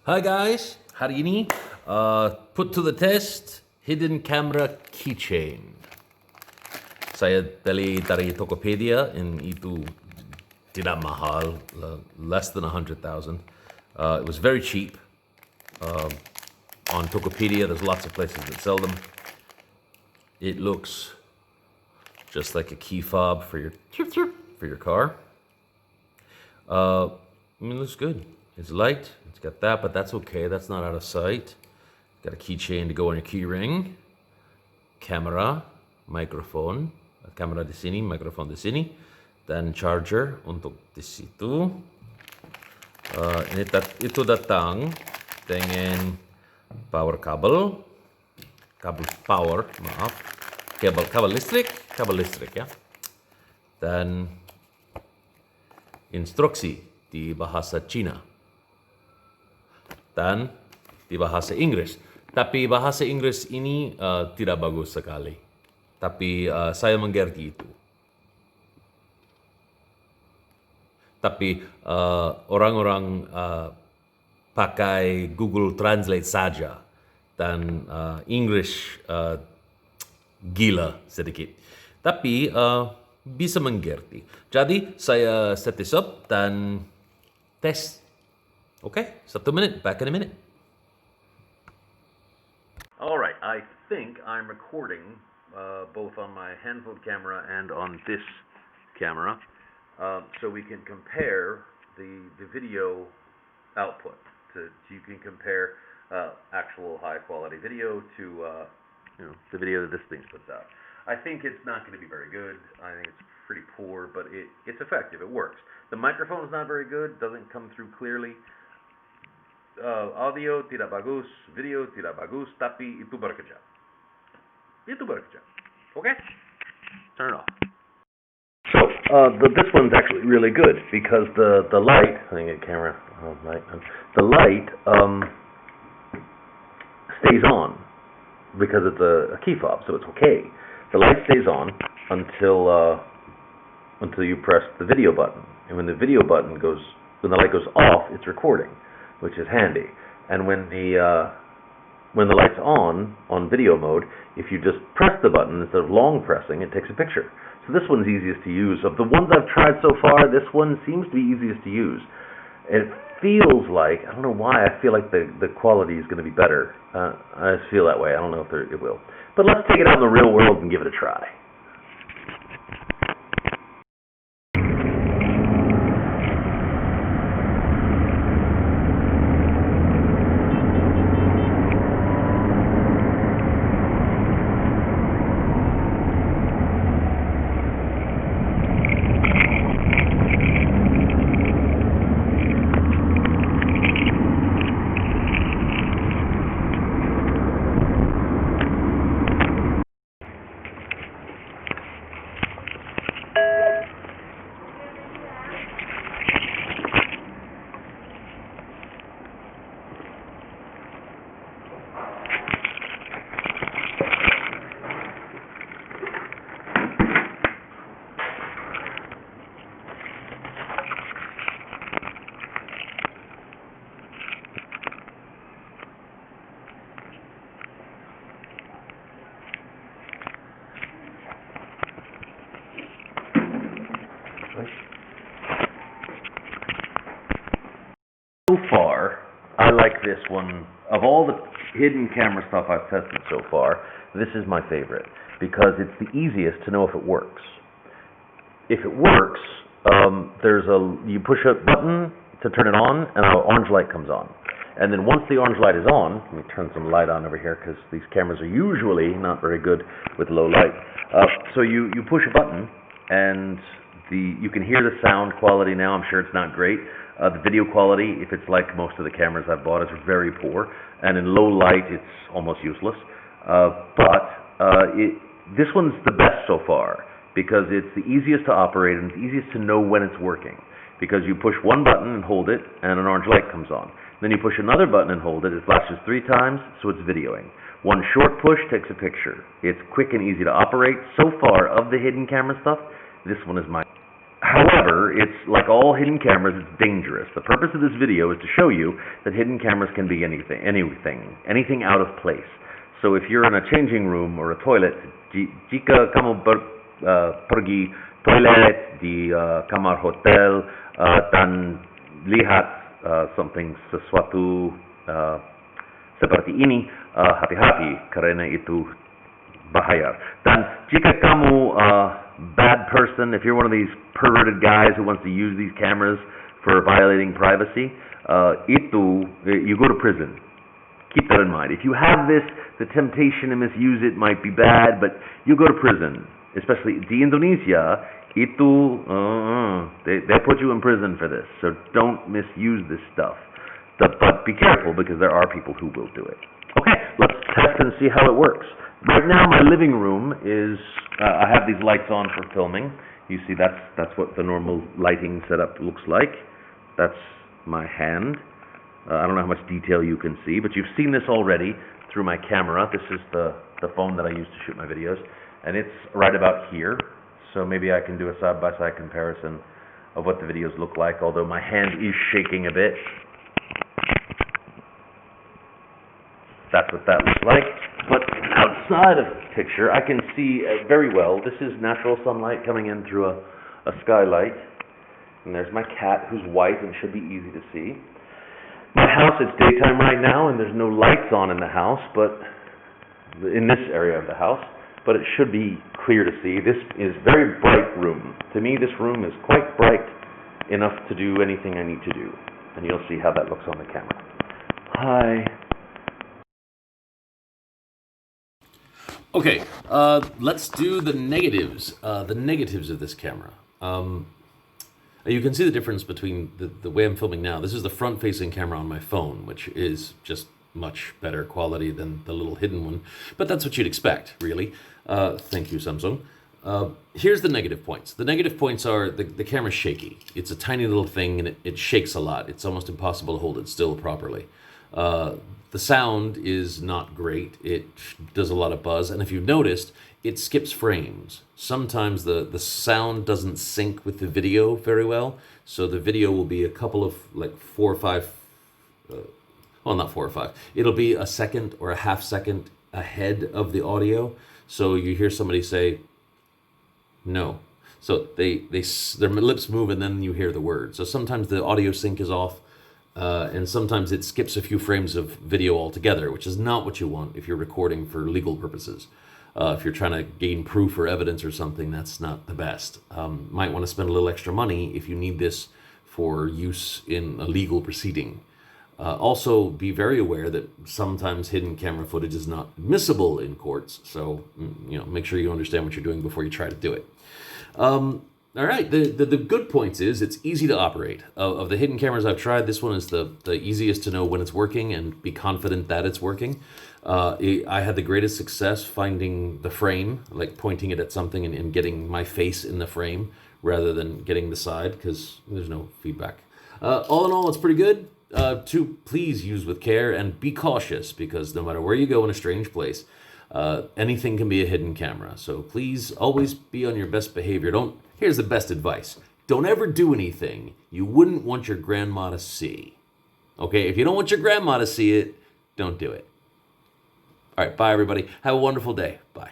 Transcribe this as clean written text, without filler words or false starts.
Hi guys, hari ini put to the test hidden camera keychain. Saya beli dari Tokopedia and itu tidak mahal, less than 100,000. It was very cheap. On Tokopedia, there's lots of places that sell them. It looks just like a key fob for your car. It looks good. It's light. It's got that, but that's okay. That's not out of sight. Got a keychain to go on your key ring. Kamera, microphone. Kamera di sini, microphone di sini. Dan charger untuk di situ. Itu datang dengan power kabel. Kabel power, maaf. Kabel listrik ya. Dan instruksi di bahasa Cina dan di bahasa Inggris. Tapi bahasa Inggris ini tidak bagus sekali. Tapi saya mengerti itu. Tapi orang-orang pakai Google Translate saja dan English gila sedikit. Tapi bisa mengerti. Jadi saya set this up dan tes. Okay, 1 minute, back in a minute. All right, I think I'm recording both on my handheld camera and on this camera, so we can compare the video output. You can compare actual high quality video to the video that this thing puts out. I think it's not going to be very good. I think it's pretty poor, but it's effective. It works. The microphone is not very good. Doesn't come through clearly. Audio tidak bagus, video tidak bagus, tapi itu bekerja. Okay? Turn it off. So this one's actually really good because the light. I think the camera. The light stays on because it's a key fob, so it's okay. The light stays on until you press the video button, and when the light goes off, it's recording, which is handy. And when the light's on video mode, if you just press the button instead of long pressing, it takes a picture. So this one's easiest to use. Of the ones I've tried so far, this one seems to be easiest to use. It feels like, I don't know why, I feel like the quality is going to be better. I just feel that way. I don't know if it will. But let's take it out in the real world and give it a try. So far, I like this one. Of all the hidden camera stuff I've tested so far, this is my favorite because it's the easiest to know if it works. If it works, you push a button to turn it on, and an orange light comes on. And then once the orange light is on, let me turn some light on over here because these cameras are usually not very good with low light. So you push a button, and you can hear the sound quality now. I'm sure it's not great. The video quality, if it's like most of the cameras I've bought, is very poor. And in low light, it's almost useless. This one's the best so far because it's the easiest to operate and it's easiest to know when it's working. Because you push one button and hold it, and an orange light comes on. Then you push another button and hold it. It flashes 3 times, so it's videoing. One short push takes a picture. It's quick and easy to operate. So far, of the hidden camera stuff, this one is my However, it's like all hidden cameras, it's dangerous. The purpose of this video is to show you that hidden cameras can be anything out of place. So if you're in a changing room or a toilet, jika kamu pergi toilet di kamar hotel dan lihat sesuatu seperti ini, hati-hati karena itu bahaya. Dan jika kamu bad person, if you're one of these perverted guys who wants to use these cameras for violating privacy, you go to prison. Keep that in mind. If you have this, the temptation to misuse it might be bad, but you go to prison. Especially di Indonesia, they put you in prison for this. So don't misuse this stuff. But be careful, because there are people who will do it. Okay, let's test and see how it works. Right now, my living room is, I have these lights on for filming. You see, that's what the normal lighting setup looks like. That's my hand. I don't know how much detail you can see, but you've seen this already through my camera. This is the phone that I use to shoot my videos, and it's right about here. So maybe I can do a side-by-side comparison of what the videos look like, although my hand is shaking a bit. That's what that looks like. But outside of the picture, I can see very well. This is natural sunlight coming in through a skylight. And there's my cat, who's white and should be easy to see. My house, it's daytime right now, and there's no lights on in the house, but in this area of the house, but it should be clear to see. This is a very bright room. To me, this room is quite bright enough to do anything I need to do. And you'll see how that looks on the camera. Hi. Okay, let's do the negatives. The negatives of this camera. You can see the difference between the way I'm filming now. This is the front-facing camera on my phone, which is just much better quality than the little hidden one. But that's what you'd expect, really. Thank you, Samsung. Here's the negative points. The negative points are the camera's shaky. It's a tiny little thing, and it shakes a lot. It's almost impossible to hold it still properly. The sound is not great. It does a lot of buzz, and if you've noticed, it skips frames. Sometimes the sound doesn't sync with the video very well, so the video will be a couple of, like, 4 or 5, well, not 4 or 5. It'll be a second or a half second ahead of the audio, so you hear somebody say, no. So their lips move, and then you hear the word. So sometimes the audio sync is off, and sometimes it skips a few frames of video altogether, which is not what you want if you're recording for legal purposes. If you're trying to gain proof or evidence or something, that's not the best. Might want to spend a little extra money if you need this for use in a legal proceeding. Also, be very aware that sometimes hidden camera footage is not admissible in courts, so make sure you understand what you're doing before you try to do it. All right, the good points is it's easy to operate. Of the hidden cameras I've tried, this one is the easiest to know when it's working and be confident that it's working. I had the greatest success finding the frame, like pointing it at something and getting my face in the frame rather than getting the side, because there's no feedback. All in all, it's pretty good. Please use with care and be cautious, because no matter where you go in a strange place, anything can be a hidden camera. So please always be on your best behavior. Here's the best advice. Don't ever do anything you wouldn't want your grandma to see. Okay, if you don't want your grandma to see it, don't do it. All right, bye everybody. Have a wonderful day. Bye.